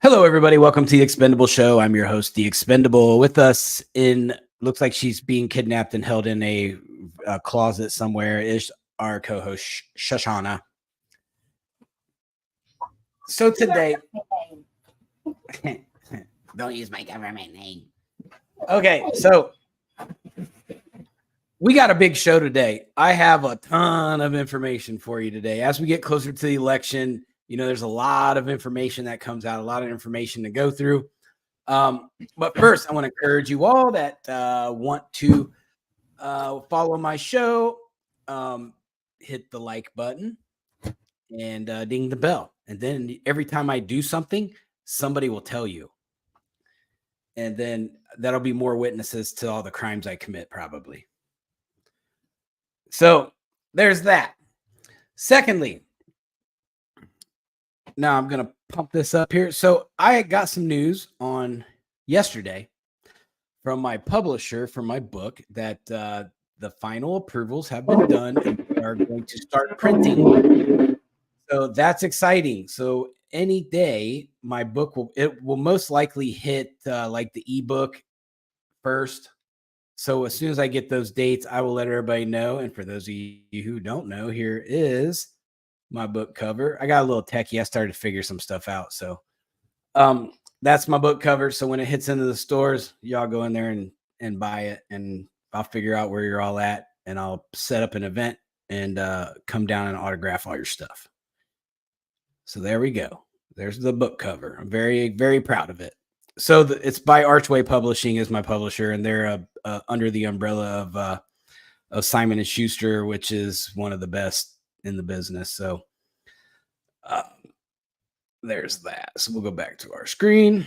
Hello, everybody. Welcome to the Expendable Show. I'm your host, the Expendable. With us looks like she's being kidnapped and held in a closet somewhere is our co-host Shoshana. So today, Don't use my government name. okay, so we got a big show today. I have a ton of information for you today. As we get closer to the election, there's a lot of information that comes out, a lot of information to go through. But first, I want to encourage you all that want to follow my show, hit the like button and ding the bell. And then every time I do something, somebody will tell you. And then that'll be more witnesses to all the crimes I commit, probably. So there's that. Secondly, now I'm going to pump this up here. So I got some news on yesterday from my publisher for my book that the final approvals have been done and are going to start printing. So that's exciting. So any day my book will most likely hit like the ebook first. So as soon as I get those dates, I will let everybody know. And for those of you who don't know, here is my book cover. I got a little techie. I started to figure some stuff out. So that's my book cover. So when it hits into the stores, y'all go in there and buy it, and I'll figure out where you're all at, and I'll set up an event and come down and autograph all your stuff. So there we go. There's the book cover. I'm very, very proud of it. So it's by Archway Publishing is my publisher, and they're under the umbrella of Simon & Schuster, which is one of the best in the business. So there's that. So we'll go back to our screen.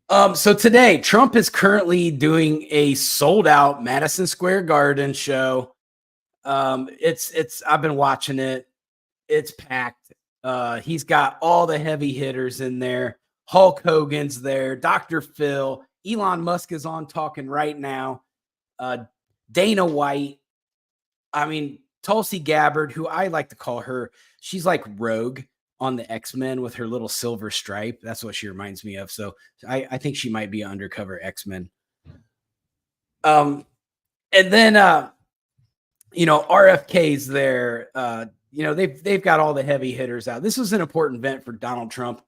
So today, Trump is currently doing a sold out Madison Square Garden show. I've been watching it. It's packed. He's got all the heavy hitters in there. Hulk Hogan's there. Dr. Phil. Elon Musk is on talking right now. Dana White. I mean, Tulsi Gabbard, who I like to call her, she's like Rogue on the X-Men with her little silver stripe. That's what she reminds me of. So I think she might be an undercover X-Men. And then, RFK's there. They've got all the heavy hitters out. This was an important event for Donald Trump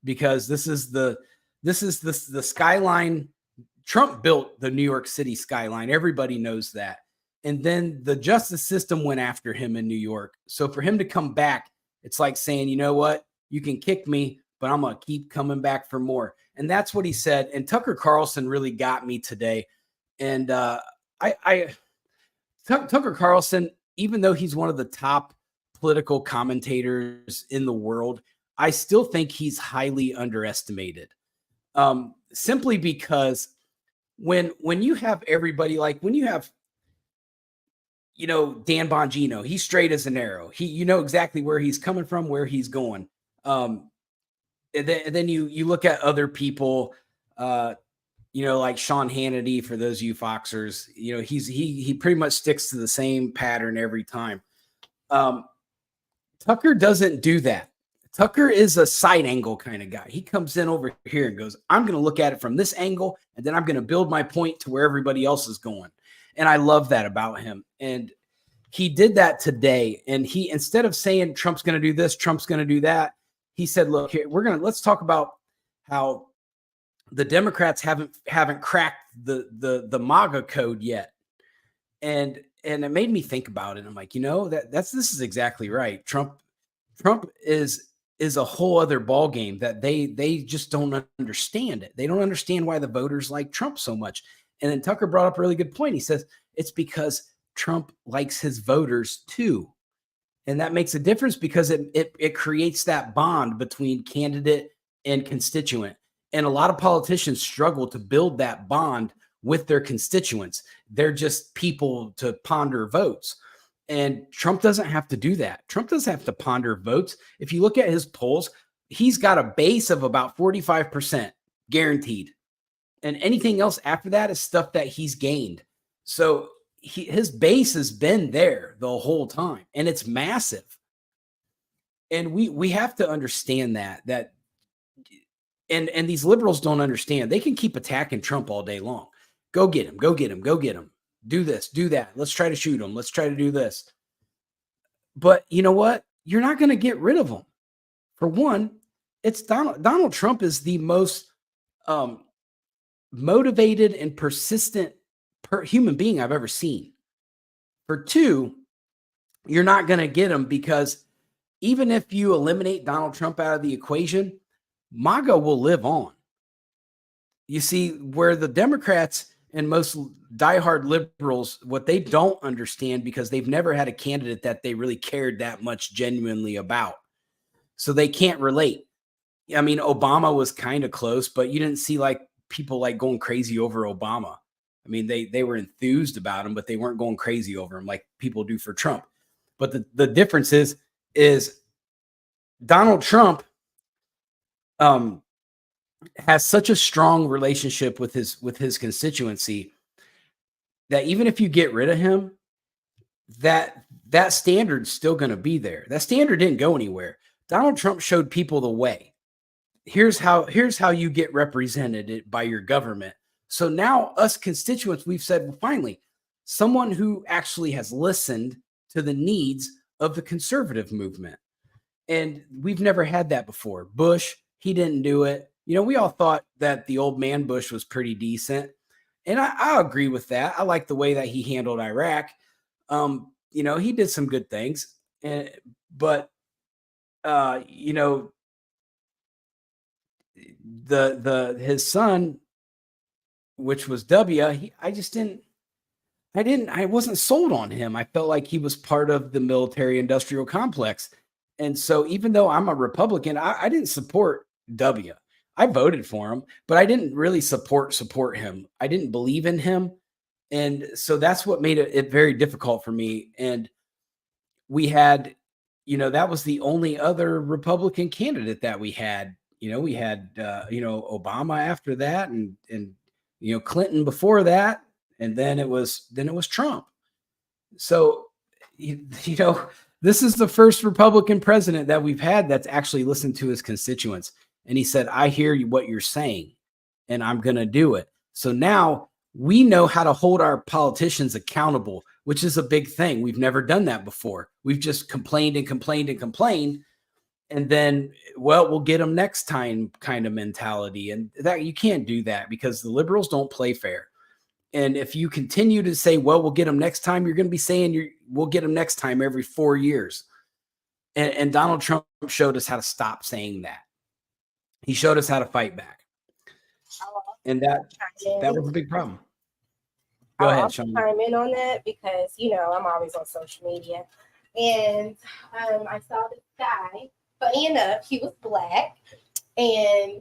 because this is the skyline. Trump built the New York City skyline. Everybody knows that. And then the justice system went after him in New York. So for him to come back, it's like saying, you know what? You can kick me, but I'm going to keep coming back for more. And that's what he said. And Tucker Carlson really got me today. And Tucker Carlson, even though he's one of the top political commentators in the world, I still think he's highly underestimated. Simply because when you have everybody, like when you have, Dan Bongino, he's straight as an arrow. You know exactly where he's coming from, where he's going. And then you look at other people, like Sean Hannity, for those of you Foxers, he pretty much sticks to the same pattern every time. Tucker doesn't do that. Tucker is a side angle kind of guy. He comes in over here and goes, I'm going to look at it from this angle, and then I'm going to build my point to where everybody else is going. And I love that about him. And he did that today. And he, instead of saying Trump's going to do this, Trump's going to do that, he said, look, here, let's talk about how the Democrats haven't cracked the MAGA code yet. And it made me think about it. I'm like, this is exactly right. Trump is a whole other ball game that they just don't understand it. They don't understand why the voters like Trump so much. And then Tucker brought up a really good point. He says it's because Trump likes his voters too. And that makes a difference because it creates that bond between candidate and constituent. And a lot of politicians struggle to build that bond with their constituents. They're just people to ponder votes. And Trump doesn't have to do that. Trump doesn't have to ponder votes. If you look at his polls, he's got a base of about 45% guaranteed. And anything else after that is stuff that he's gained. So his base has been there the whole time, and it's massive. And we have to understand that And these liberals don't understand. They can keep attacking Trump all day long. Go get him, go get him, go get him. Do this, do that. Let's try to shoot him. Let's try to do this. But you know what? You're not going to get rid of him. For one, it's Donald Trump is the most motivated and persistent human being I've ever seen. For two, you're not going to get him because even if you eliminate Donald Trump out of the equation, MAGA will live on. You see, where the Democrats and most diehard liberals, what they don't understand because they've never had a candidate that they really cared that much genuinely about. So they can't relate. I mean, Obama was kind of close, but you didn't see like people like going crazy over Obama. I mean, they were enthused about him, but they weren't going crazy over him like people do for Trump. But the difference is Donald Trump has such a strong relationship with his constituency that even if you get rid of him, that standard's still going to be there. That standard didn't go anywhere. Donald Trump showed people the way. Here's how you get represented by your government. So now us constituents, we've said, well, finally, someone who actually has listened to the needs of the conservative movement. And we've never had that before. Bush, he didn't do it. You know, we all thought that the old man Bush was pretty decent. And I agree with that. I like the way that he handled Iraq. You know, he did some good things. But you know, his son, which was W, I wasn't sold on him. I felt like he was part of the military industrial complex. And so even though I'm a Republican, I didn't support W. I voted for him, but I didn't really support him. I didn't believe in him. And so that's what made it very difficult for me. And we had, you know, that was the only other Republican candidate that we had. You know, we had, you know, Obama after that and, you know, Clinton before that. And then it was Trump. So, you know, this is the first Republican president that we've had that's actually listened to his constituents. And he said, I hear what you're saying, and I'm going to do it. So now we know how to hold our politicians accountable, which is a big thing. We've never done that before. We've just complained and complained and complained. And then, well, we'll get them next time kind of mentality. And that you can't do that because the liberals don't play fair. And if you continue to say, well, we'll get them next time, you're going to be saying we'll get them next time every 4 years. And Donald Trump showed us how to stop saying that. He showed us how to fight back. And that was a big problem. Go ahead, Sean. I'll chime in on that because, you know, I'm always on social media. And I saw this guy, funny enough, he was black. And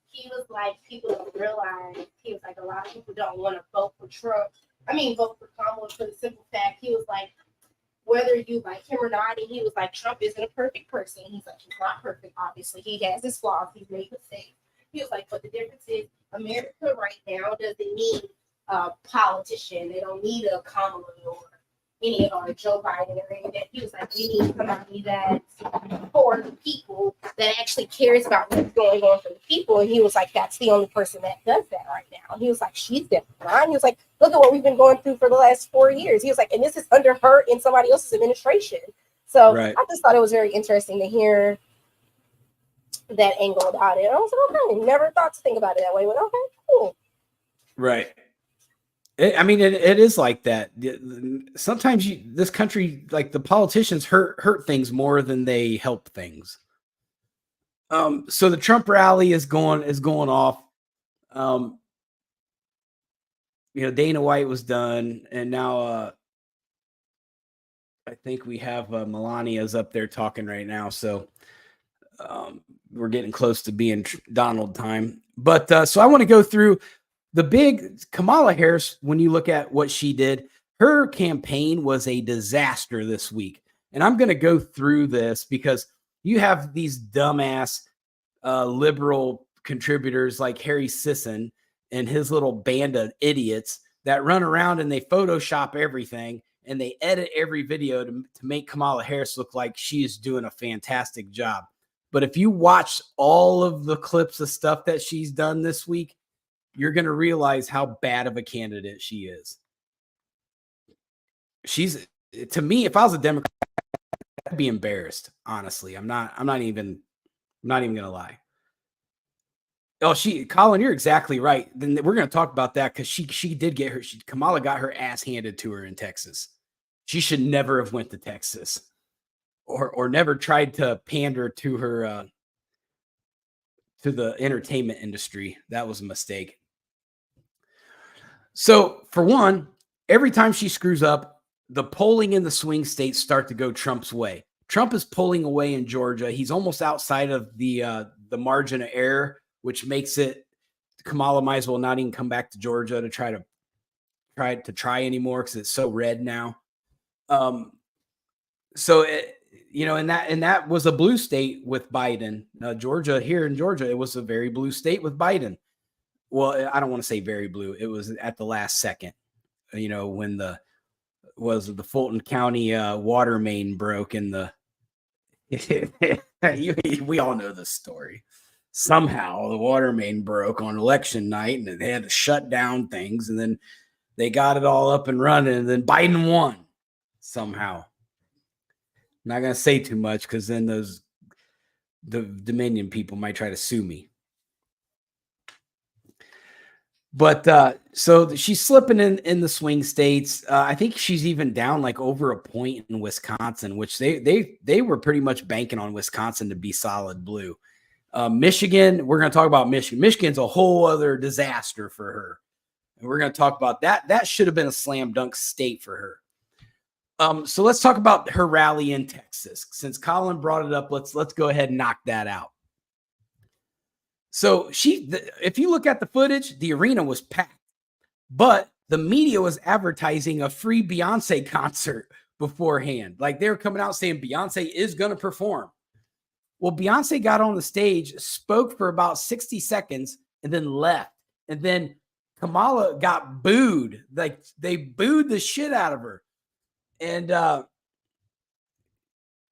he was like, people don't realize, he was like, a lot of people don't want to vote for Trump. Vote for Kamala for the simple fact, he was like, whether you like him or not, and he was like, Trump isn't a perfect person. He's like, he's not perfect, obviously. He has his flaws. He's made mistakes. He was like, but the difference is America right now doesn't need a politician. They don't need a Kamala or Joe Biden or any of that. He was like, we need somebody that's for the people, that actually cares about what's going on for the people. And he was like, that's the only person that does that right now. And he was like, she's different. He was like, look at what we've been going through for the last 4 years. He was like, and this is under her and somebody else's administration. So right. I just thought it was very interesting to hear that angle about it. I was like, okay, never thought to think about it that way. But okay, cool. Right. It is like that. Sometimes this country, like the politicians hurt things more than they help things. So the Trump rally is going off. You know, Dana White was done, and now I think we have Melania's up there talking right now. So we're getting close to being Donald time. But so I want to go through the big Kamala Harris. When you look at what she did, her campaign was a disaster this week. And I'm going to go through this because you have these dumbass liberal contributors like Harry Sisson and his little band of idiots that run around and they Photoshop everything and they edit every video to make Kamala Harris look like she is doing a fantastic job. But if you watch all of the clips of stuff that she's done this week, you're going to realize how bad of a candidate she is. She's, to me, if I was a Democrat, I'd be embarrassed. Honestly, I'm not even going to lie. Oh, Colin, you're exactly right. Then we're going to talk about that because she did get Kamala got her ass handed to her in Texas. She should never have went to Texas, or never tried to pander to her to the entertainment industry. That was a mistake. So for one, every time she screws up, the polling in the swing states start to go Trump's way. Trump is pulling away in Georgia. He's almost outside of the margin of error, which makes it Kamala might as well not even come back to Georgia to try anymore because it's so red now. So and that was a blue state with Biden. Georgia, here in Georgia, it was a very blue state with Biden. Well, I don't want to say very blue. It was at the last second, when the Fulton County water main broke in the we all know the story. Somehow the water main broke on election night and they had to shut down things, and then they got it all up and running, and then Biden won somehow. I'm not going to say too much because then the Dominion people might try to sue me. But so she's slipping in the swing states. I think she's even down like over a point in Wisconsin, which they were pretty much banking on Wisconsin to be solid blue. Michigan, we're going to talk about Michigan. Michigan's a whole other disaster for her. And we're going to talk about that. That should have been a slam dunk state for her. So let's talk about her rally in Texas. Since Colin brought it up, let's go ahead and knock that out. So if you look at the footage, the arena was packed, but the media was advertising a free Beyonce concert beforehand. Like they were coming out saying Beyonce is going to perform. Well, Beyonce got on the stage, spoke for about 60 seconds, and then left. And then Kamala got booed. Like they booed the shit out of her. And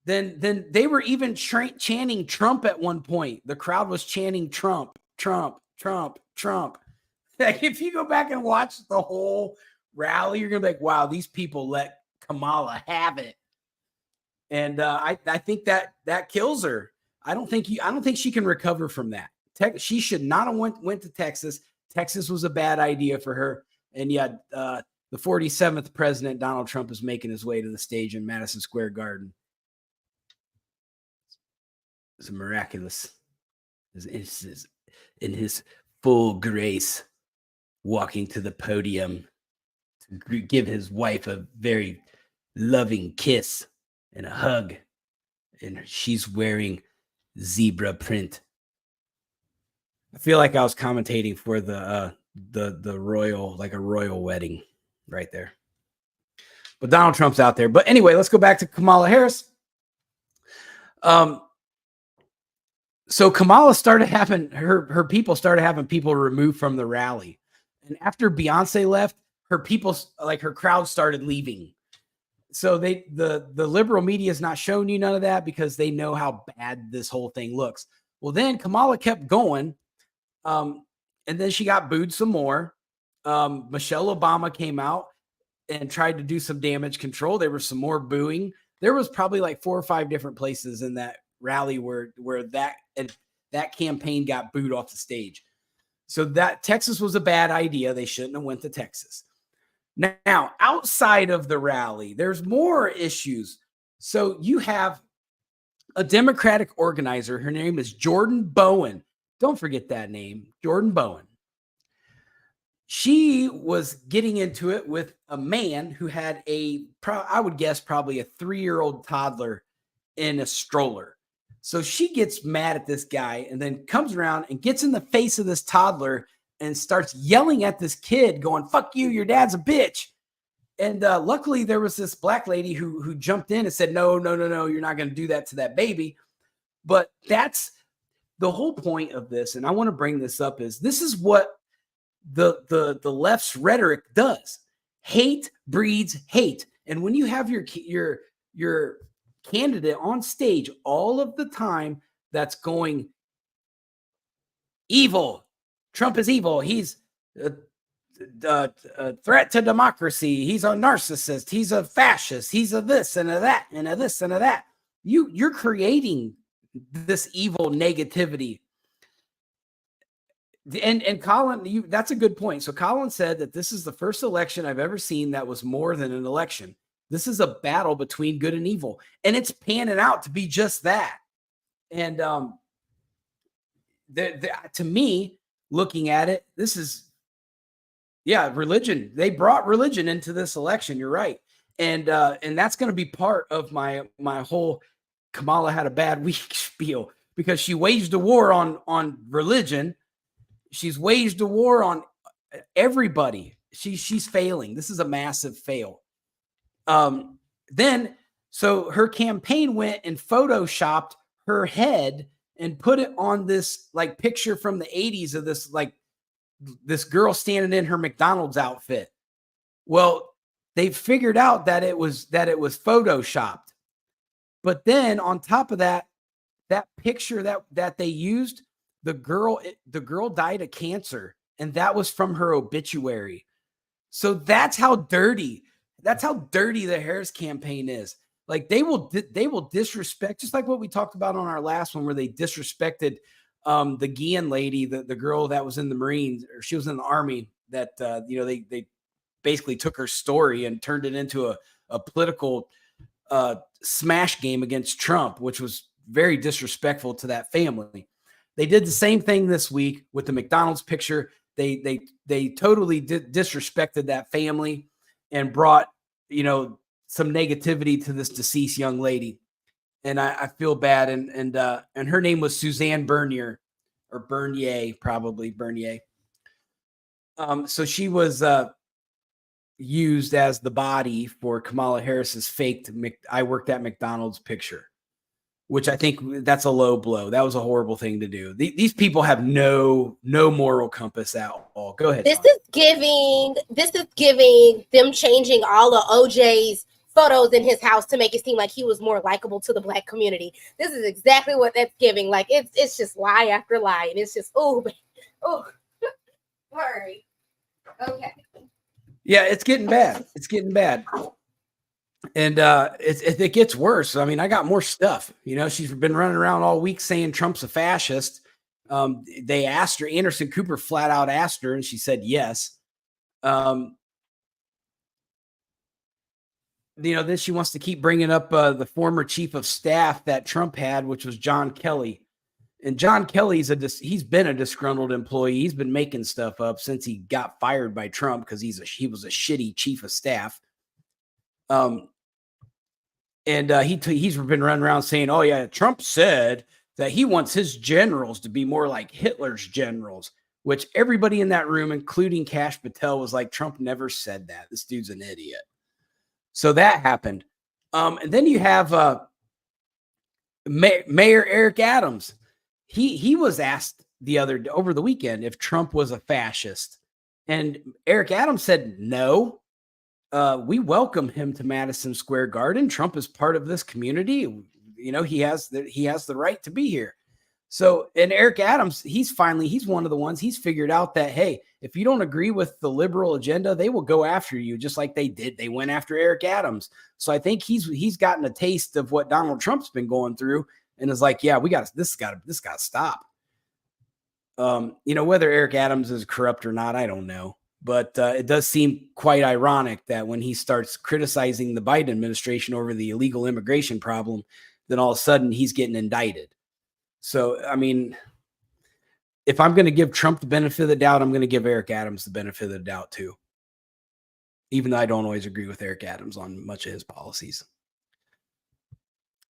then they were even chanting Trump at one point. The crowd was chanting Trump, Trump, Trump, Trump. Like if you go back and watch the whole rally, you're gonna be like, wow, these people let Kamala have it. And I think that kills her. I don't think she can recover from that. She should not have went to Texas. Texas was a bad idea for her. And yet the 47th president, Donald Trump, is making his way to the stage in Madison Square Garden. It's miraculous. In his full grace, walking to the podium to give his wife a very loving kiss and a hug. And she's wearing zebra print. I feel like I was commentating for the royal, like a royal wedding right there. But Donald Trump's out there. But anyway, let's go back to Kamala Harris. So Kamala started having her people started having people removed from the rally. And after Beyonce left, her people, like her crowd, started leaving. So the liberal media is not showing you none of that because they know how bad this whole thing looks. Well, then Kamala kept going. And then she got booed some more. Michelle Obama came out and tried to do some damage control. There was some more booing. There was probably like 4 or 5 different places in that rally where that campaign got booed off the stage. So that Texas was a bad idea. They shouldn't have went to Texas. Now, outside of the rally, there's more issues. So you have a Democratic organizer. Her name is Jordan Bowen. Don't forget that name, Jordan Bowen. She was getting into it with a man who had I would guess probably a 3-year-old toddler in a stroller. So she gets mad at this guy and then comes around and gets in the face of this toddler and starts yelling at this kid going, "Fuck you, your dad's a bitch." And luckily there was this black lady who jumped in and said, no, you're not going to do that to that baby. But that's the whole point of this. And I want to bring this up is this is what the left's rhetoric does. Hate breeds hate. And when you have your candidate on stage all of the time that's going evil. Trump is evil. He's a threat to democracy. He's a narcissist. He's a fascist. He's a this and a that and a this and a that. You're creating this evil negativity. And Colin, that's a good point. So Colin said that this is the first election I've ever seen that was more than an election. This is a battle between good and evil, and it's panning out to be just that. And to me, looking at it, this is, religion. They brought religion into this election. You're right, and that's going to be part of my whole Kamala had a bad week spiel, because she waged a war on religion. She's waged a war on everybody. She's failing. This is a massive fail. Then, so her campaign went and photoshopped her head and put it on this like picture from the 80s of this girl standing in her McDonald's outfit. Well, they figured out that it was photoshopped. But then on top of that picture that they used, the girl died of cancer, and that was from her obituary. So that's how dirty the Harris campaign is. Like they will disrespect, just like what we talked about on our last one, where they disrespected the Guillen lady, the girl that was in the Marines, or she was in the Army, that they basically took her story and turned it into a political smash game against Trump, which was very disrespectful to that family. They did the same thing this week with the McDonald's picture. They totally disrespected that family and brought, some negativity to this deceased young lady. And I feel bad. And her name was Suzanne Bernier, or Bernier, probably Bernier. So she was used as the body for Kamala Harris's faked I worked at McDonald's picture, which I think that's a low blow. That was a horrible thing to do. These people have no moral compass at all. Go ahead. This is giving them changing all of OJ's photos in his house to make it seem like he was more likable to the Black community. This is exactly what that's giving. Like it's just lie after lie, and it's just sorry. Okay. Yeah, it's getting bad. It's getting bad. And it gets worse. I mean, I got more stuff. She's been running around all week saying Trump's a fascist. They asked her, Anderson Cooper flat out asked her, and she said yes. Then she wants to keep bringing up the former chief of staff that Trump had, which was John Kelly. And John Kelly's he's been a disgruntled employee. He's been making stuff up since he got fired by Trump because he was a shitty chief of staff. And he's been running around saying, "Oh yeah, Trump said that he wants his generals to be more like Hitler's generals," which everybody in that room, including Kash Patel, was like, "Trump never said that. This dude's an idiot." So that happened. And then you have Mayor Eric Adams. He was asked over the weekend if Trump was a fascist, and Eric Adams said no. We welcome him to Madison Square Garden. Trump is part of this community. He has the right to be here. So, and Eric Adams, he's one of the ones, he's figured out that, hey, if you don't agree with the liberal agenda, they will go after you just like they did. They went after Eric Adams. So I think he's gotten a taste of what Donald Trump's been going through and is like, yeah, this got to stop. Whether Eric Adams is corrupt or not, I don't know. But it does seem quite ironic that when he starts criticizing the Biden administration over the illegal immigration problem, then all of a sudden he's getting indicted. So, I mean, if I'm going to give Trump the benefit of the doubt, I'm going to give Eric Adams the benefit of the doubt too. Even though I don't always agree with Eric Adams on much of his policies.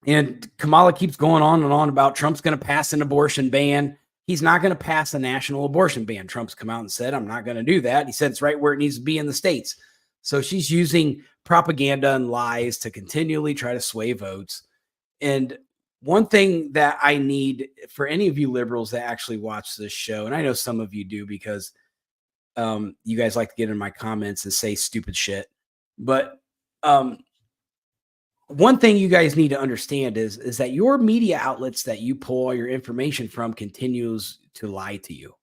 And Kamala keeps going on and on about Trump's going to pass an abortion ban. He's not going to pass a national abortion ban. Trump's come out and said, I'm not going to do that. He said it's right where it needs to be in the states. So she's using propaganda and lies to continually try to sway votes. And one thing that I need for any of you liberals that actually watch this show, and I know some of you do because you guys like to get in my comments and say stupid shit, but one thing you guys need to understand is that your media outlets that you pull all your information from continues to lie to you.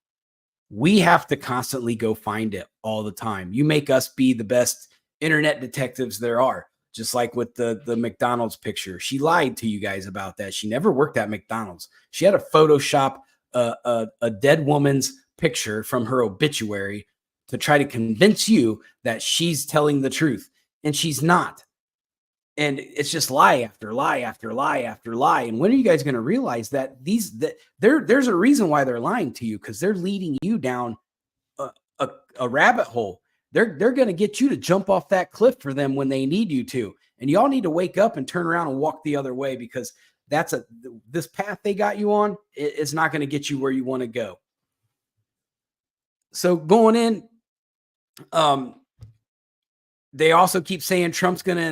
We have to constantly go find it all the time. You make us be the best internet detectives there are, just like with the McDonald's picture. She lied to you guys about that. She never worked at McDonald's. She had to Photoshop a dead woman's picture from her obituary to try to convince you that she's telling the truth, and she's not. And it's just lie after lie after lie after lie. And when are you guys going to realize that there's a reason why they're lying to you? Because they're leading you down a rabbit hole. They're going to get you to jump off that cliff for them when they need you to. And y'all need to wake up and turn around and walk the other way, because this path they got you on is not going to get you where you want to go. So going in, they also keep saying Trump's going to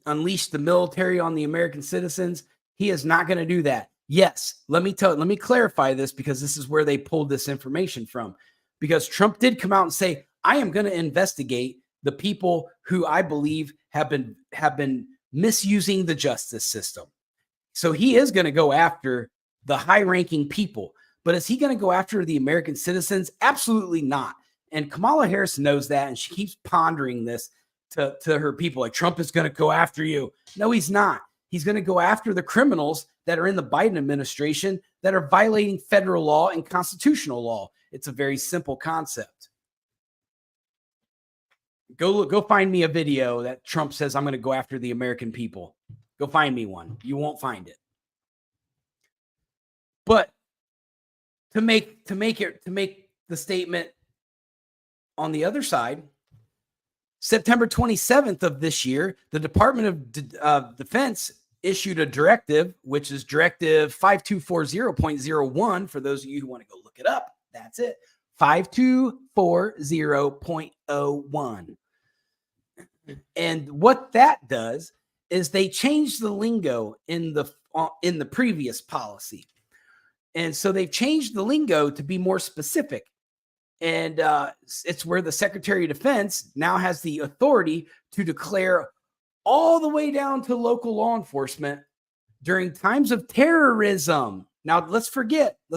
unleash the military on the American citizens. He is not going to do that. Yes, let me clarify this, because this is where they pulled this information from. Because Trump did come out and say, I am going to investigate the people who I believe have been misusing the justice system. So he is going to go after the high-ranking people. But is he going to go after the American citizens? Absolutely not. And Kamala Harris knows that, and she keeps pondering this to her people. Like, Trump is going to go after you. No, he's not. He's going to go after the criminals that are in the Biden administration that are violating federal law and constitutional law. It's a very simple concept. Go find me a video that Trump says, I'm going to go after the American people. Go find me one. You won't find it. But to make the statement on the other side, September 27th of this year, the Department of Defense issued a directive, which is Directive 5240.01. For those of you who want to go look it up, that's it. 5240.01. And what that does is they changed the lingo in the previous policy. And so they've changed the lingo to be more specific. And it's where the Secretary of Defense now has the authority to declare all the way down to local law enforcement during times of terrorism. Now, let's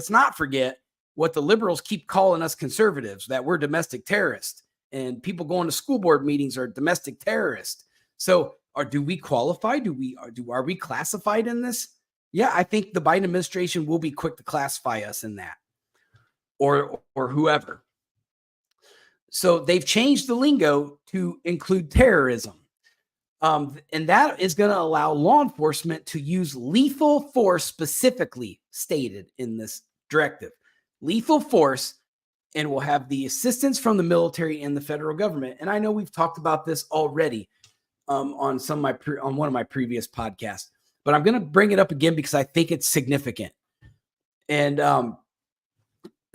not forget what the liberals keep calling us conservatives, that we're domestic terrorists, and people going to school board meetings are domestic terrorists. So do we qualify? Are we classified in this? Yeah, I think the Biden administration will be quick to classify us in that, or whoever. So they've changed the lingo to include terrorism. And that is going to allow law enforcement to use lethal force, specifically stated in this directive. Lethal force, and will have the assistance from the military and the federal government. And I know we've talked about this already on one of my previous podcasts, but I'm going to bring it up again because I think it's significant. And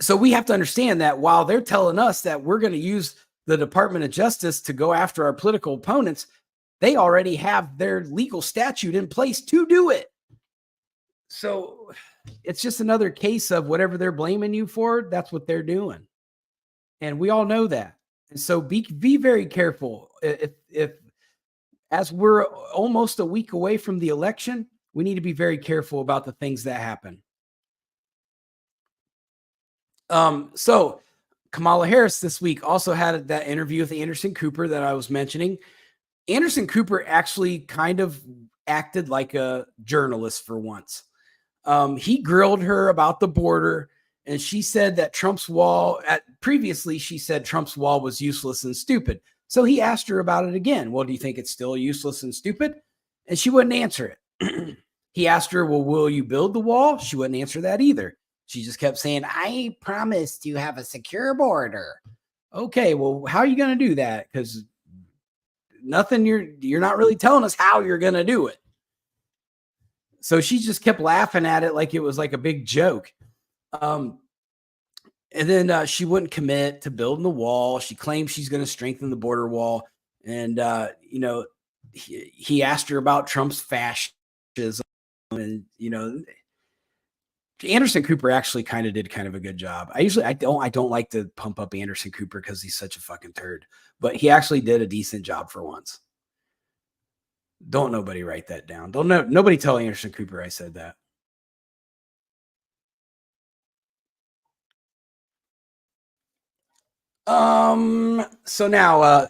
so we have to understand that while they're telling us that we're going to use the Department of Justice to go after our political opponents, they already have their legal statute in place to do it. So it's just another case of whatever they're blaming you for, that's what they're doing. And we all know that. And so be very careful. If as we're almost a week away from the election, we need to be very careful about the things that happen. So Kamala Harris this week also had that interview with Anderson Cooper that I was mentioning. Anderson Cooper actually kind of acted like a journalist for once. He grilled her about the border, and she said that previously she said Trump's wall was useless and stupid. So he asked her about it again. Well, do you think it's still useless and stupid? And she wouldn't answer it. He asked her, well, will you build the wall? She wouldn't answer that either. She just kept saying, I promise to have a secure border. Okay, well, how are you going to do that? Because you're not really telling us how you're going to do it. So she just kept laughing at it like it was like a big joke. And then she wouldn't commit to building the wall. She claimed she's going to strengthen the border wall. And, he asked her about Trump's fascism. And, Anderson Cooper actually did kind of a good job. I don't like to pump up Anderson Cooper because he's such a fucking turd, but he actually did a decent job for once. Don't nobody write that down. Nobody tell Anderson Cooper I said that. So now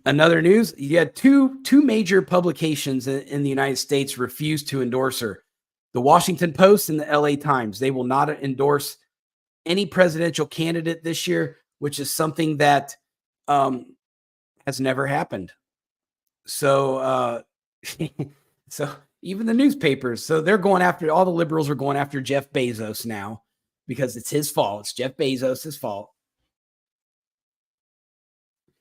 another news. You had two major publications in the United States refuse to endorse her. The Washington Post and the LA Times. They will not endorse any presidential candidate this year, which is something that has never happened. So so even the newspapers, so they're going after, all the liberals are going after Jeff Bezos now because it's his fault. It's Jeff Bezos' fault.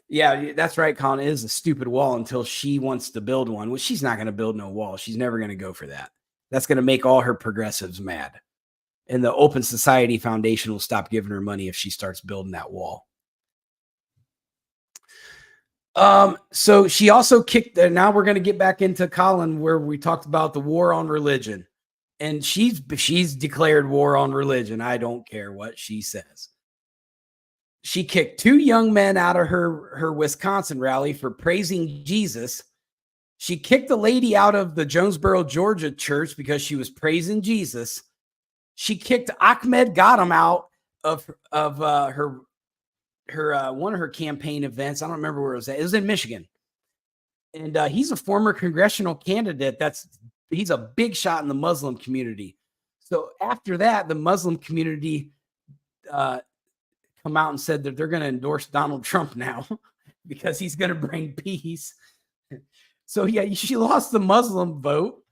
Yeah, that's right, Colin. It is a stupid wall until she wants to build one, which she's not going to build no wall. She's never going to go for that. That's going to make all her progressives mad. And the Open Society Foundation will stop giving her money if she starts building that wall. So she also kicked, now we're going to get back into Colin, where we talked about the war on religion. And she's declared war on religion. I don't care what she says. She kicked 2 young men out of her Wisconsin rally for praising Jesus. She kicked a lady out of the Jonesboro, Georgia church because she was praising Jesus. She kicked Ahmed Ghanem out of her one of her campaign events. I don't remember where it was at. It was in Michigan. And he's a former congressional candidate. He's a big shot in the Muslim community. So after that, the Muslim community come out and said that they're going to endorse Donald Trump now because he's going to bring peace. So yeah, she lost the Muslim vote.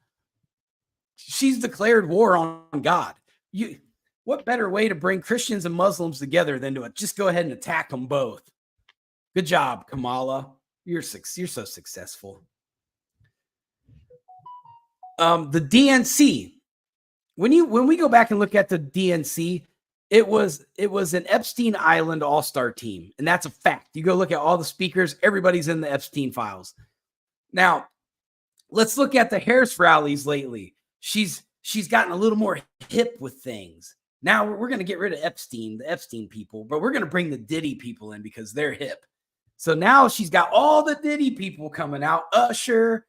She's declared war on God. What better way to bring Christians and Muslims together than to just go ahead and attack them both? Good job, Kamala. You're so successful. The DNC. When we go back and look at the DNC, it was an Epstein Island all-star team, and that's a fact. You go look at all the speakers, everybody's in the Epstein files. Now, let's look at the Harris rallies lately. She's gotten a little more hip with things. Now we're going to get rid of the Epstein people, but we're going to bring the Diddy people in because they're hip. So now she's got all the Diddy people coming out. Usher,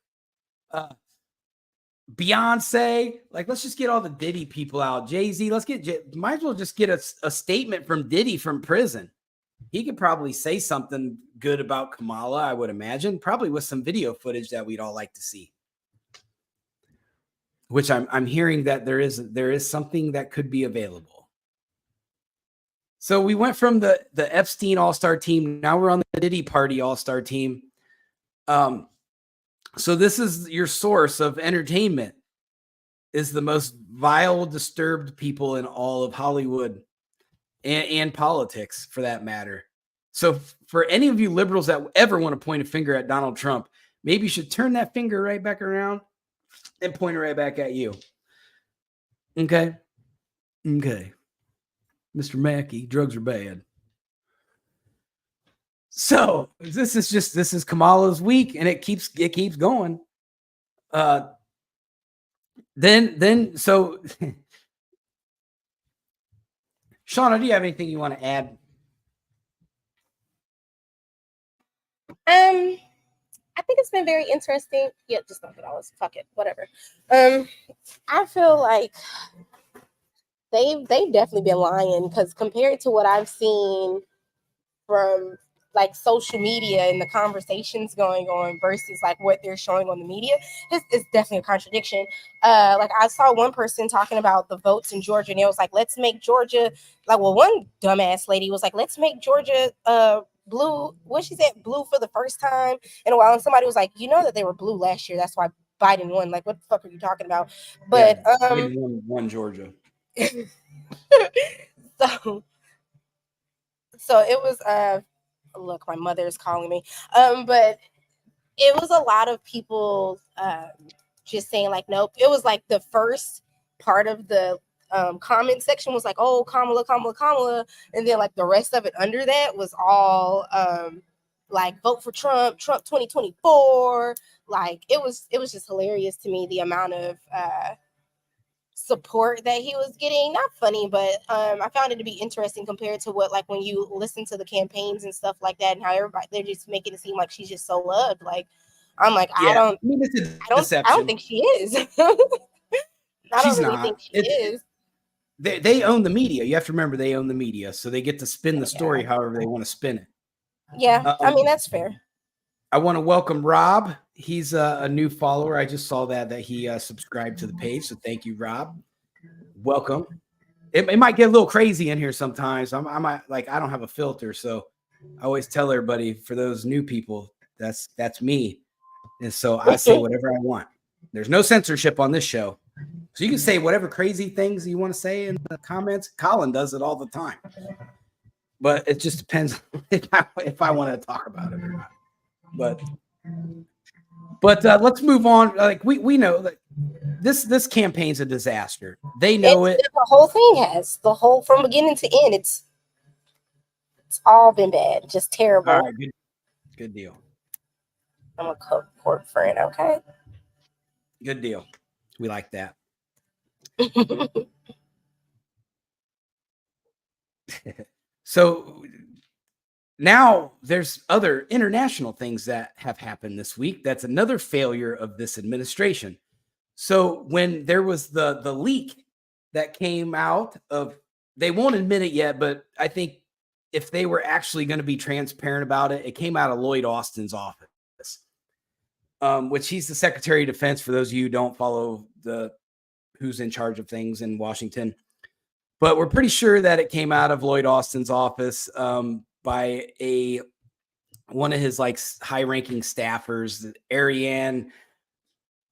Beyonce, like, let's just get all the Diddy people out. Jay-Z, might as well just get a statement from Diddy from prison. He could probably say something good about Kamala, I would imagine, probably with some video footage that we'd all like to see. Which I'm hearing that there is something that could be available. So we went from the Epstein all-star team. Now we're on the Diddy Party all-star team. So this is your source of entertainment, is the most vile, disturbed people in all of Hollywood and politics, for that matter. So for any of you liberals that ever want to point a finger at Donald Trump, maybe you should turn that finger right back around and point it right back at you. Okay? Okay. Mr. Mackey, drugs are bad. So this is Kamala's week, and it keeps going. Then so Shauna, do you have anything you want to add? I think it's been very interesting. Yeah, just not that I was fuck it, whatever. I feel like they've definitely been lying, because compared to what I've seen from like social media and the conversations going on versus like what they're showing on the media, it's definitely a contradiction. Like I saw one person talking about the votes in Georgia, and it was like, let's make Georgia, like, well, one dumbass lady was like, let's make Georgia blue. What she said, blue for the first time in a while. And somebody was like, you know that they were blue last year, that's why Biden won. Like, what the fuck are you talking about? But yeah, won Georgia. So it was look, my mother is calling me. But it was a lot of people just saying like, nope. It was like the first part of the comment section was like, oh, Kamala, Kamala, Kamala, and then like the rest of it under that was all like, vote for Trump 2024. Like it was just hilarious to me, the amount of support that he was getting. Not funny, but I found it to be interesting compared to what, like, when you listen to the campaigns and stuff like that, and how everybody, they're just making it seem like she's just so loved. Like, I'm like, Yeah, I mean, it's a I deception. don't think she is. I She's don't really not. think she is. They own the media. You have to remember they own the media, so they get to spin the story Yeah. however they want to spin it. Yeah, I mean that's fair. I want to welcome Rob. He's a new follower. I just saw that he subscribed to the page, so thank you, Rob. Welcome. It might get a little crazy in here sometimes. I might like I don't have a filter, so I always tell everybody for those new people that's me, and so I say whatever I want. There's no censorship on this show, so you can say whatever crazy things you want to say in the comments. Colin does it all the time, but it just depends if I want to talk about it or not. But let's move on. Like we know that this campaign's a disaster. They know it. The whole thing has from beginning to end. It's all been bad, just terrible. All right, good deal. I'm a court friend, okay? Good deal. We like that. So now there's other international things that have happened this week. That's another failure of this administration. So when there was the leak that came out of, they won't admit it yet, but I think if they were actually going to be transparent about it, it came out of Lloyd Austin's office, which he's the Secretary of Defense. For those of you who don't follow who's in charge of things in Washington, but we're pretty sure that it came out of Lloyd Austin's office by one of his like high-ranking staffers, Ariane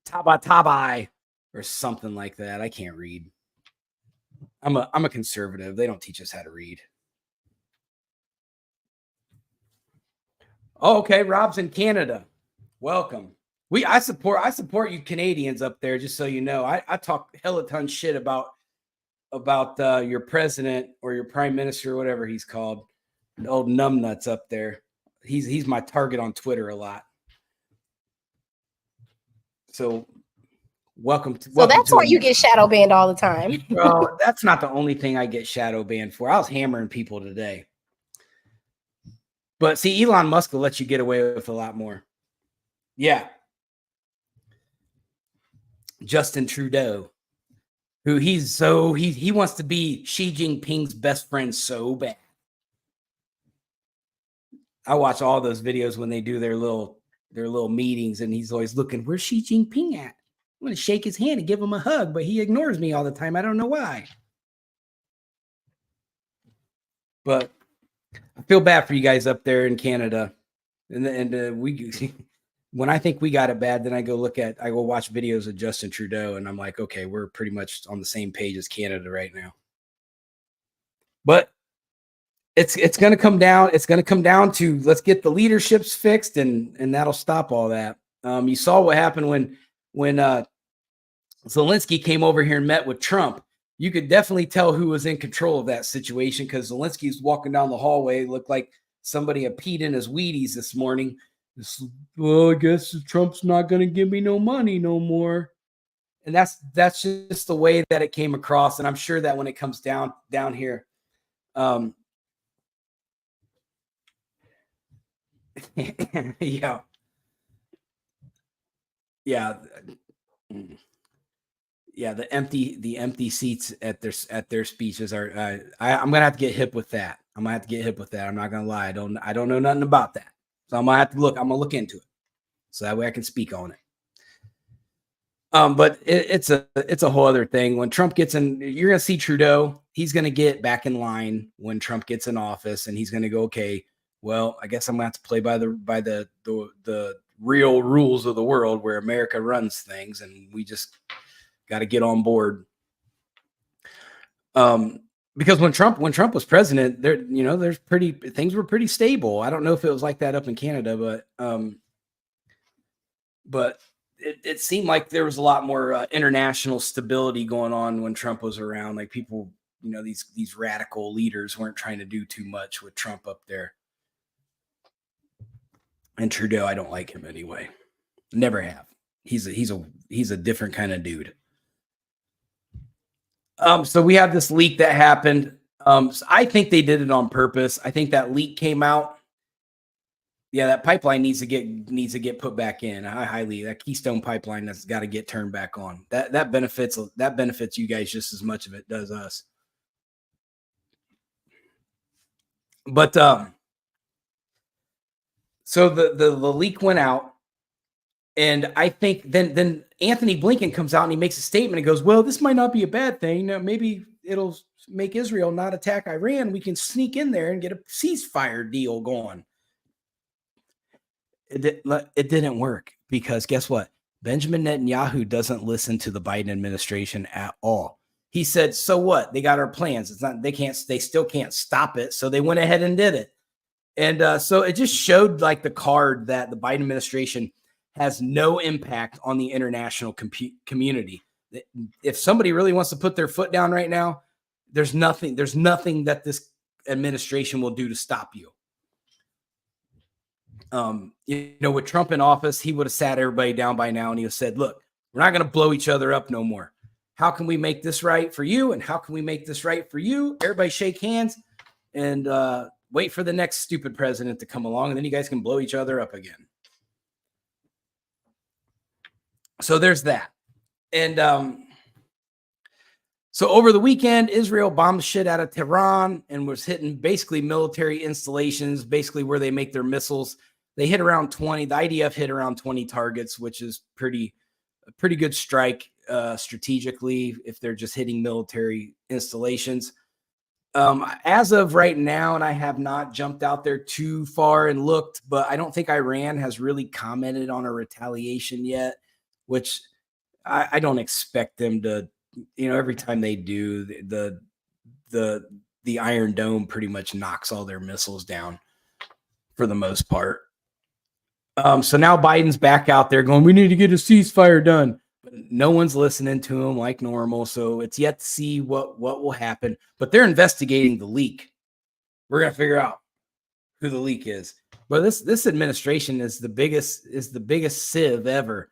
Tabatabai or something like that. I can't read. I'm a conservative. They don't teach us how to read. Oh, okay. Rob's in Canada. Welcome. I support you Canadians up there, just so you know. I talk hella ton shit about your president or your prime minister or whatever he's called. An old numbnuts up there. He's my target on Twitter a lot. So welcome to. So that's why you get shadow banned all the time. Well, that's not the only thing I get shadow banned for. I was hammering people today. But see, Elon Musk will let you get away with a lot more. Yeah. Justin Trudeau, who he wants to be Xi Jinping's best friend so bad. I watch all those videos when they do their little meetings, and he's always looking, where's Xi Jinping at? I'm going to shake his hand and give him a hug, but he ignores me all the time. I don't know why. But I feel bad for you guys up there in Canada. And we, when I think we got it bad, then I go watch videos of Justin Trudeau, and I'm like, okay, we're pretty much on the same page as Canada right now. But it's going to come down. It's going to come down to let's get the leaderships fixed, and that'll stop all that. You saw what happened when Zelensky came over here and met with Trump. You could definitely tell who was in control of that situation because Zelensky's walking down the hallway, looked like somebody had peed in his Wheaties this morning. Well, I guess Trump's not going to give me no money no more. And that's just the way that it came across. And I'm sure that when it comes down here, the empty seats at their speeches are. I'm gonna have to get hip with that. I'm not gonna lie. I don't know nothing about that. So I'm gonna have to look. I'm gonna look into it, so that way I can speak on it. But it's a whole other thing. When Trump gets in, you're gonna see Trudeau. He's gonna get back in line when Trump gets in office, and he's gonna go, okay, well, I guess I'm gonna have to play by the real rules of the world where America runs things, and we just got to get on board. Because when Trump was president, things were pretty stable. I don't know if it was like that up in Canada, but it seemed like there was a lot more international stability going on when Trump was around. Like people, these radical leaders weren't trying to do too much with Trump up there. And Trudeau, I don't like him anyway. Never have. He's a different kind of dude. So we have this leak that happened. So I think they did it on purpose. I think that leak came out Yeah, that pipeline needs to get put back in. That Keystone pipeline that's got to get turned back on. That benefits you guys just as much as it does us. But so the leak went out, and I think then Anthony Blinken comes out and he makes a statement and goes, "Well, this might not be a bad thing. Maybe it'll make Israel not attack Iran. We can sneak in there and get a ceasefire deal going." It didn't work, because guess what? Benjamin Netanyahu doesn't listen to the Biden administration at all. He said, "So what? They got our plans. They still can't stop it." So they went ahead and did it. And so it just showed like the card that the Biden administration has no impact on the international community. If somebody really wants to put their foot down right now, there's nothing that this administration will do to stop you. With Trump in office, he would have sat everybody down by now and he would have said, "Look, we're not going to blow each other up no more. How can we make this right for you? And how can we make this right for you? Everybody shake hands and wait for the next stupid president to come along, and then you guys can blow each other up again." So there's that. And so over the weekend, Israel bombed the shit out of Tehran and was hitting basically military installations, basically where they make their missiles. They hit around 20. The IDF hit around 20 targets, which is a pretty good strike strategically if they're just hitting military installations. As of right now, and I have not jumped out there too far and looked, but I don't think Iran has really commented on a retaliation yet, which I don't expect them to. Every time they do, the Iron Dome pretty much knocks all their missiles down for the most part. So now Biden's back out there going, "We need to get a ceasefire done." But no one's listening to him like normal. So it's yet to see what will happen. But they're investigating the leak. We're gonna figure out who the leak is. But this administration is the biggest sieve ever.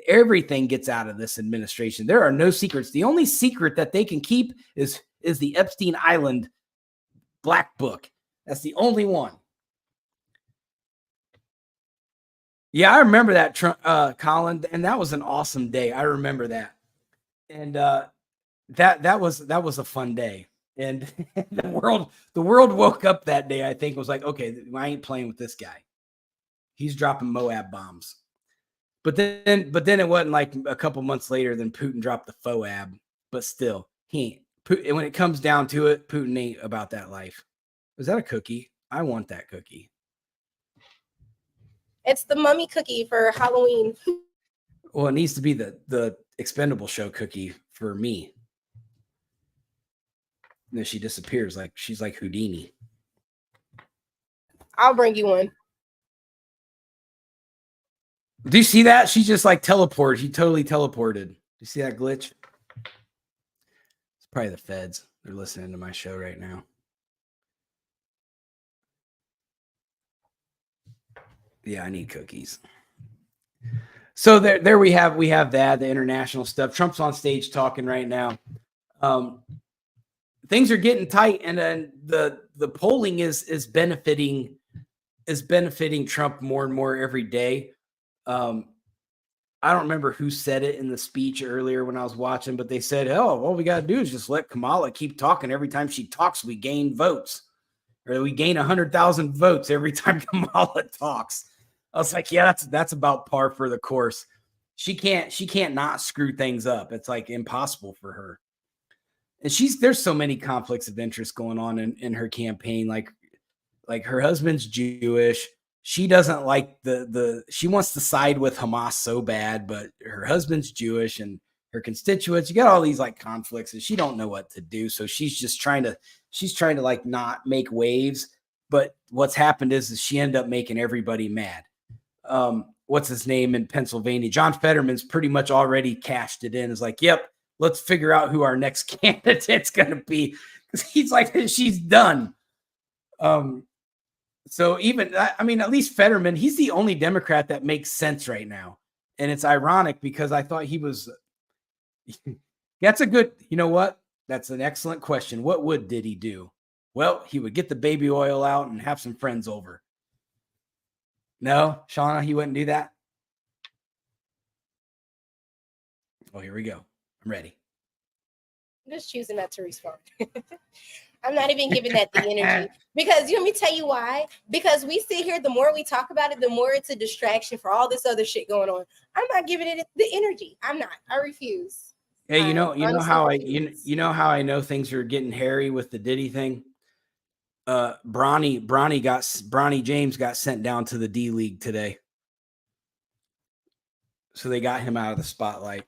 Everything gets out of this administration. There are no secrets. The only secret that they can keep is the Epstein Island Black Book. That's the only one. Yeah, I remember that, Colin, and that was an awesome day. I remember that, and that was a fun day. And the world woke up that day. I think was like, okay, I ain't playing with this guy. He's dropping Moab bombs. But then it wasn't like a couple months later. Then Putin dropped the FOAB. But still, he ain't. When it comes down to it, Putin ain't about that life. Was that a cookie? I want that cookie. It's the mummy cookie for Halloween. Well, it needs to be the Expendable Show cookie for me. And then she disappears she's like Houdini. I'll bring you one. Do you see that? She just like teleported. She totally teleported. Do you see that glitch? It's probably the feds. They're listening to my show right now. Yeah, I need cookies. So there we have that, the international stuff. Trump's on stage talking right now. Things are getting tight, and then the polling is benefiting Trump more and more every day. I don't remember who said it in the speech earlier when I was watching, but they said, "Oh, all we got to do is just let Kamala keep talking. Every time she talks, we gain votes, or we gain 100,000 votes every time Kamala talks." I was like, "Yeah, that's about par for the course. She can't not screw things up. It's like impossible for her." And there's so many conflicts of interest going on in her campaign. Like her husband's Jewish. She doesn't like she wants to side with Hamas so bad, but her husband's Jewish and her constituents, you got all these like conflicts and she don't know what to do. So she's trying to like not make waves. But what's happened is she ended up making everybody mad. What's his name in Pennsylvania? John Fetterman's pretty much already cashed it in. Is like, "Yep, let's figure out who our next candidate's going to be." Because he's like, she's done. So at least Fetterman, he's the only Democrat that makes sense right now. And it's ironic because I thought he was, that's a good, you know what? That's an excellent question. What did he do? Well, he would get the baby oil out and have some friends over. No, Shauna, he wouldn't do that. Oh, here we go. I'm ready. I'm just choosing not to respond. I'm not even giving that the energy because let me tell you why. Because we sit here, the more we talk about it, the more it's a distraction for all this other shit going on. I'm not giving it the energy. I'm not. I refuse. Hey, you know how refuse. you know how I know things are getting hairy with the Diddy thing. Bronny James got sent down to the D League today, so they got him out of the spotlight.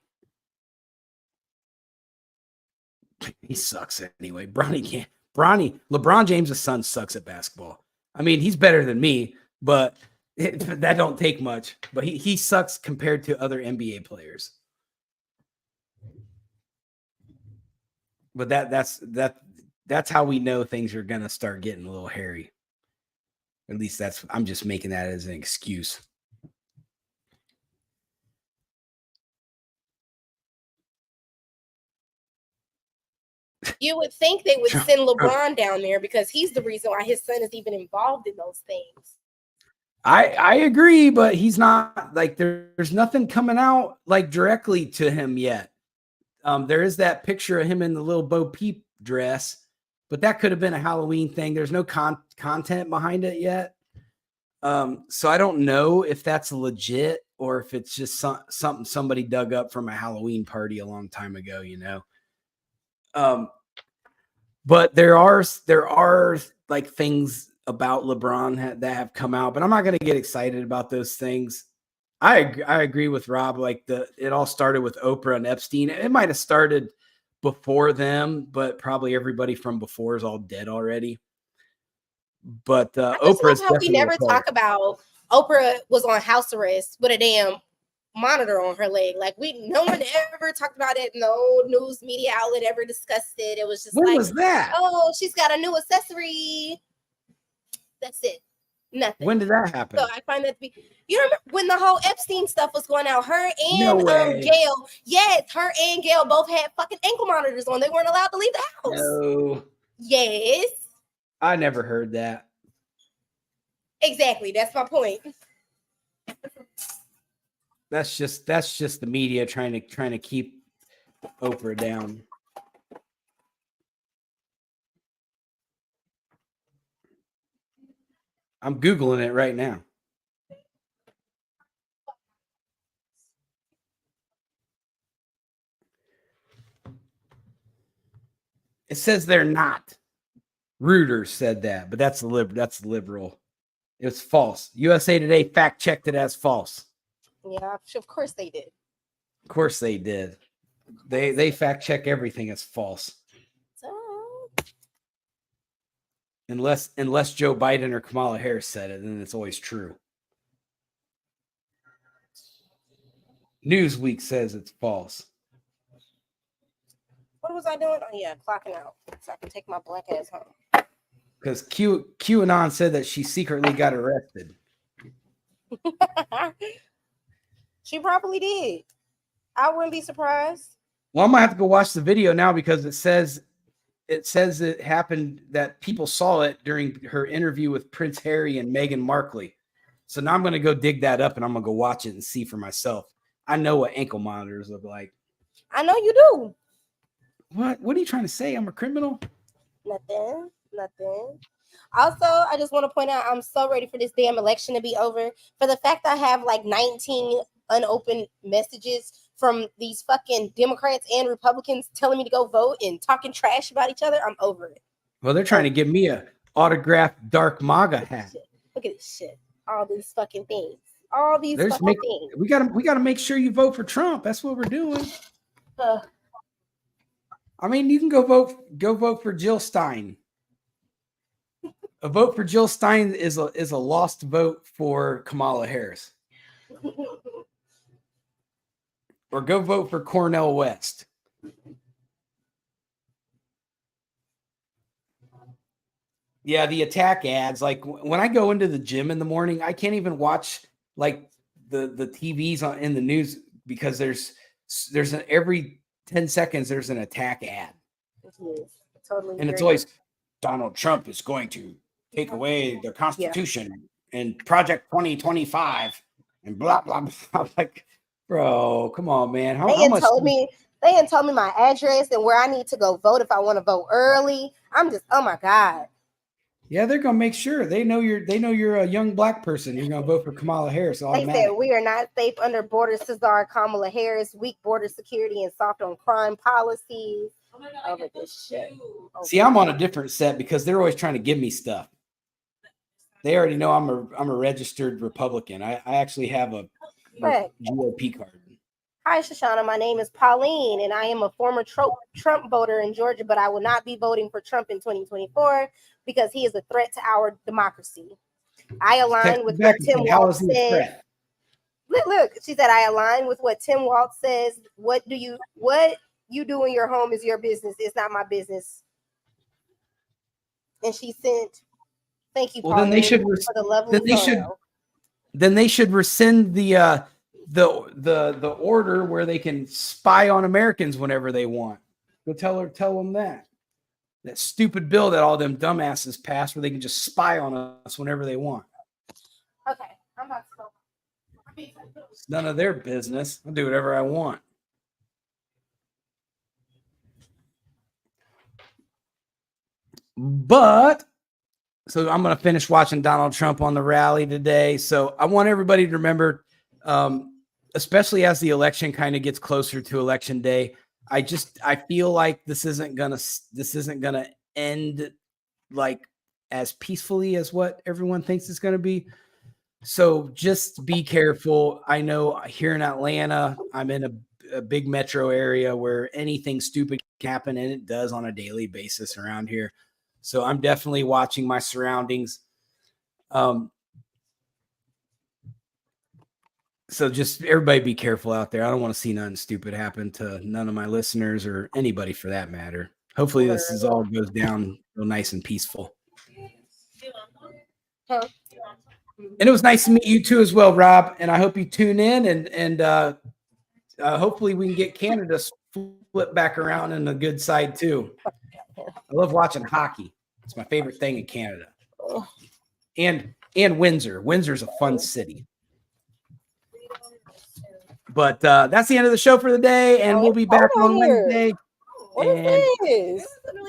He sucks anyway. LeBron James' son sucks at basketball. I mean, he's better than me, but that don't take much. But he sucks compared to other NBA players. But that's how we know things are gonna start getting a little hairy. At least I'm just making that as an excuse. You would think they would send LeBron down there because he's the reason why his son is even involved in those things. I agree, but he's not like there's nothing coming out like directly to him yet. There is that picture of him in the little Bo Peep dress, but that could have been a Halloween thing. There's no content behind it yet. So I don't know if that's legit or if it's just something somebody dug up from a Halloween party a long time ago, you know. But there are like things about LeBron that have come out, but I'm not going to get excited about those things. I agree with Rob. Like it all started with Oprah and Epstein. It might have started before them, but probably everybody from before is all dead already. But Oprah's how we never talk about Oprah was on house arrest with a damn monitor on her leg. Like no one ever talked about it. No news media outlet ever discussed it. It was just when was that? Oh, she's got a new accessory. That's it. Nothing. When did that happen? So I find that to be. You remember when the whole Epstein stuff was going out? Her and Gail. Yes, her and Gail both had fucking ankle monitors on. They weren't allowed to leave the house. No. Yes. I never heard that. Exactly. That's my point. That's just the media trying to keep Oprah down. I'm Googling it right now. It says they're not. Reuters said that, but that's liberal. It's false. USA Today fact checked it as false. Yeah, of course they did. Of course they did. They fact check everything as false. Unless Joe Biden or Kamala Harris said it, then it's always true. Newsweek says it's false. What was I doing? Oh yeah, clocking out so I can take my black ass home. Because QAnon said that she secretly got arrested. She probably did. I wouldn't be surprised. Well, I'm gonna have to go watch the video now because it says it happened that people saw it during her interview with Prince Harry and Meghan Markle. So now I'm going to go dig that up and I'm going to go watch it and see for myself. I know what ankle monitors look like. I know you do. What are you trying to say? I'm a criminal? Nothing. Also, I just want to point out I'm so ready for this damn election to be over. For the fact I have like 19 unopened messages from these fucking Democrats and Republicans telling me to go vote and talking trash about each other, I'm over it. Well, they're trying to give me a autographed dark MAGA hat. Look at this shit. All these fucking things. All these fucking things. We gotta make sure you vote for Trump. That's what we're doing. I mean, you can go vote for Jill Stein. A vote for Jill Stein is a lost vote for Kamala Harris. Or go vote for Cornel West. Yeah, the attack ads. Like when I go into the gym in the morning, I can't even watch like the TVs in the news because there's every 10 seconds there's an attack ad. Totally. And it's always Donald Trump is going to take away the Constitution and Project 2025 and blah blah blah. I'm like, bro, come on, man. How much? They had told me my address and where I need to go vote if I want to vote early. I'm just, oh my God. Yeah, they're gonna make sure they know you're a young black person. You're gonna vote for Kamala Harris. They said we are not safe under border Cesar Kamala Harris, weak border security and soft on crime policies. Over this shit. See, I'm on a different set because they're always trying to give me stuff. They already know I'm a registered Republican. I actually have a GOP card. Hi, Shoshana. My name is Pauline, and I am a former Trump voter in Georgia, but I will not be voting for Trump in 2024 because he is a threat to our democracy. I align with what Tim Walz says. Look, she said, I align with what Tim Walz says. What you do in your home is your business. It's not my business. And she sent, thank you, Pauline, then they should for the lovely then they should rescind the order where they can spy on Americans whenever they want. Go tell them that stupid bill that all them dumbasses passed where they can just spy on us whenever they want. Okay, I'm about to go. It's none of their business. I'll do whatever I want. But so I'm going to finish watching Donald Trump on the rally today. So I want everybody to remember, especially as the election kind of gets closer to election day, I feel like this isn't gonna end like as peacefully as what everyone thinks it's going to be. So just be careful. I know here in Atlanta, I'm in a big metro area where anything stupid can happen, and it does on a daily basis around here. So I'm definitely watching my surroundings. So just everybody be careful out there. I don't want to see nothing stupid happen to none of my listeners or anybody for that matter. Hopefully this all goes down real nice and peaceful. And it was nice to meet you too as well, Rob. And I hope you tune in and hopefully we can get Canada flip back around in the good side too. I love watching hockey. It's my favorite thing in Canada. And Windsor. Windsor's a fun city. But that's the end of the show for the day, and we'll be back on Wednesday. What is this?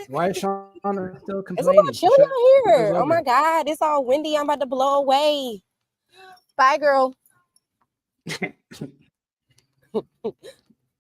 Why is Shauna still complaining? It's about chilling out here. Oh my God, it's all windy. I'm about to blow away. Bye, girl.